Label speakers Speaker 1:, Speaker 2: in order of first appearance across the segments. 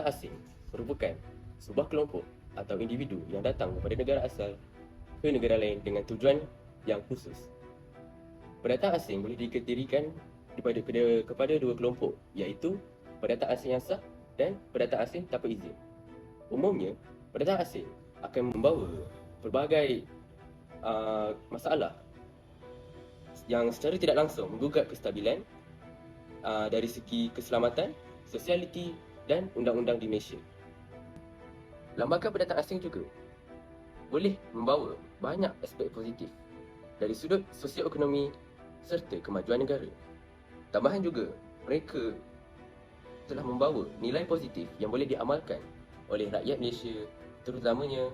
Speaker 1: pendatang asing merupakan sebuah kelompok atau individu yang datang daripada negara asal ke negara lain dengan tujuan yang khusus. Pendatang asing boleh dikategorikan kepada dua kelompok, iaitu pendatang asing yang sah dan pendatang asing tanpa izin. Umumnya, pendatang asing akan membawa pelbagai masalah yang secara tidak langsung menggugat kestabilan dari segi keselamatan, sosialiti dan undang-undang di Malaysia. Lambakan pendatang asing juga boleh membawa banyak aspek positif dari sudut sosioekonomi serta kemajuan negara. Tambahan juga, mereka telah membawa nilai positif yang boleh diamalkan oleh rakyat Malaysia, terutamanya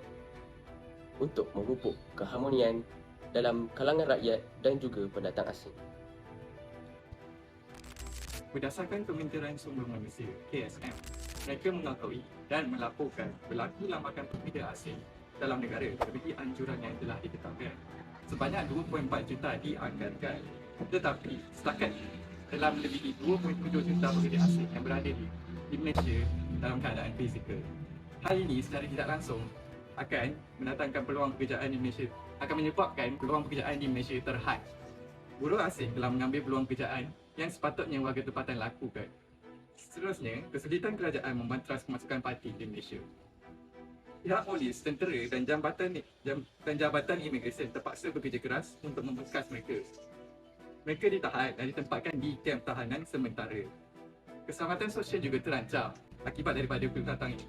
Speaker 1: untuk memupuk keharmonian dalam kalangan rakyat dan juga pendatang asing.
Speaker 2: Berdasarkan Kementerian Sumber Manusia (KSM), mereka mengakui dan melaporkan berlaku lambakan pekerja asing dalam negara melebihi anjuran yang telah ditetapkan. Sebanyak 2.4 juta dianggarkan, tetapi setakat dalam melebihi 2.7 juta pekerja asing yang berada di Malaysia dalam keadaan fizikal. Hal ini secara tidak langsung akan mendatangkan peluang pekerjaan di Malaysia, akan menyebabkan peluang pekerjaan di Malaysia terhad. Buruh asing telah mengambil peluang pekerjaan yang sepatutnya warga tempatan lakukan. Seterusnya, kesulitan kerajaan membantras kemasukan parti di Malaysia. Pihak polis, tentera dan jabatan imigresen terpaksa bekerja keras untuk membekas mereka. Mereka ditahan dan ditempatkan di kem tahanan sementara. Keselamatan sosial juga terancam akibat daripada pendatang ini.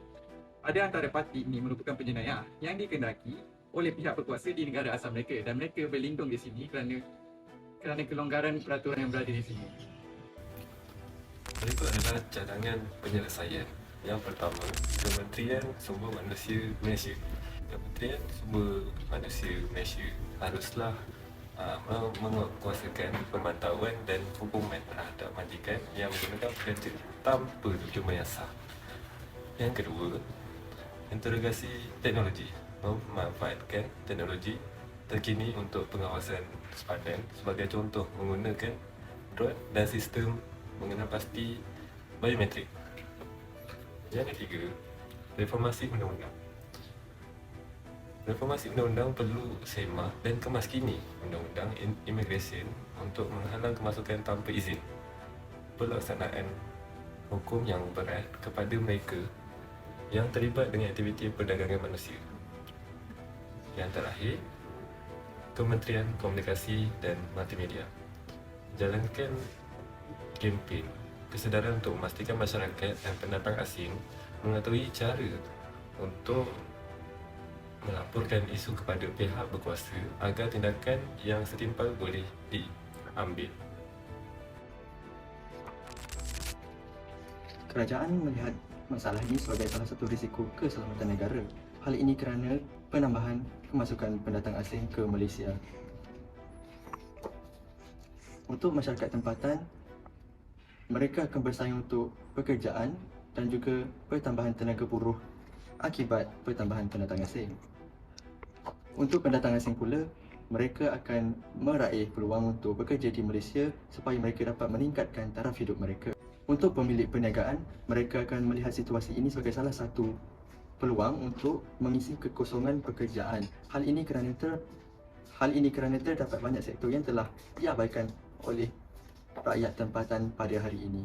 Speaker 2: Ada antara parti ini merupakan penjenayah yang dikendaki oleh pihak berkuasa di negara asal mereka dan mereka berlindung di sini kerana kelonggaran peraturan yang berada di sini.
Speaker 3: Berikut adalah cadangan penyelesaian. Yang pertama, Kementerian Sumber Manusia Malaysia. Kementerian Sumber Manusia Malaysia haruslah menguasakan pemantauan dan hukuman terhadap majikan yang menggunakan pekerja tanpa dokumen yang sah. Yang kedua, interogasi teknologi, memanfaatkan teknologi terkini untuk pengawasan sepadan, sebagai contoh menggunakan drone dan sistem mengenal pasti biometrik. Yang ketiga, reformasi undang-undang. Reformasi undang-undang perlu semah dan kemaskini undang-undang imigresen untuk menghalang kemasukan tanpa izin. Pelaksanaan hukum yang berat kepada mereka yang terlibat dengan aktiviti perdagangan manusia. Yang terakhir, Kementerian Komunikasi dan Multimedia jalankan kempen kesedaran untuk memastikan masyarakat dan pendatang asing mengetahui cara untuk melaporkan isu kepada pihak berkuasa agar tindakan yang setimpal boleh diambil.
Speaker 4: Kerajaan melihat masalah ini sebagai salah satu risiko keselamatan negara. Hal ini kerana penambahan kemasukan pendatang asing ke Malaysia. Untuk masyarakat tempatan, mereka akan bersaing untuk pekerjaan dan juga pertambahan tenaga buruh akibat pertambahan pendatang asing. Untuk pendatang asing pula, mereka akan meraih peluang untuk bekerja di Malaysia supaya mereka dapat meningkatkan taraf hidup mereka. Untuk pemilik perniagaan, mereka akan melihat situasi ini sebagai salah satu peluang untuk mengisi kekosongan pekerjaan. Hal ini kerana terdapat banyak sektor yang telah diabaikan oleh rakyat tempatan pada hari ini.